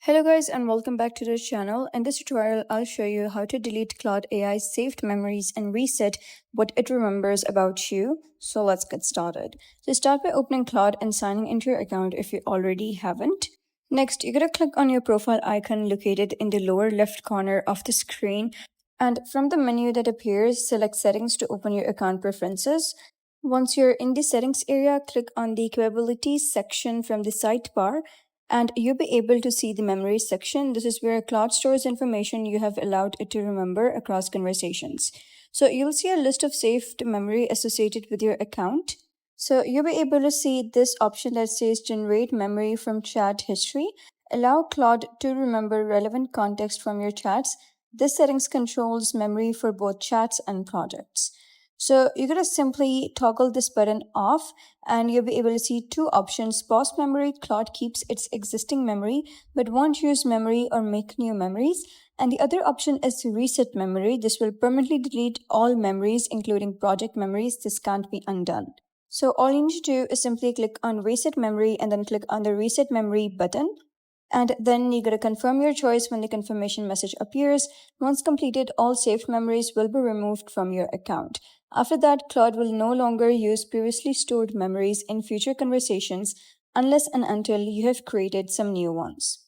Hello guys and welcome back to the channel. In this tutorial, I'll show you how to delete Claude AI's saved memories and reset what it remembers about you. So let's get started. So start by opening Claude and signing into your account if you already haven't. Next, you're going to click on your profile icon located in the lower left corner of the screen. And from the menu that appears, select Settings to open your account preferences. Once you're in the settings area, click on the capabilities section from the sidebar and you'll be able to see the memory section. This is where Claude stores information you have allowed it to remember across conversations. So you'll see a list of saved memory associated with your account. So you'll be able to see this option that says generate memory from chat history. Allow Claude to remember relevant context from your chats. This settings controls memory for both chats and projects. So you're going to simply toggle this button off and you'll be able to see two options. Pause memory, Claude keeps its existing memory but won't use memory or make new memories. And the other option is reset memory. This will permanently delete all memories, including project memories. This can't be undone. So all you need to do is simply click on reset memory and then click on the reset memory button. And then you got to confirm your choice when the confirmation message appears. Once completed, all saved memories will be removed from your account. After that, Claude will no longer use previously stored memories in future conversations unless and until you have created some new ones.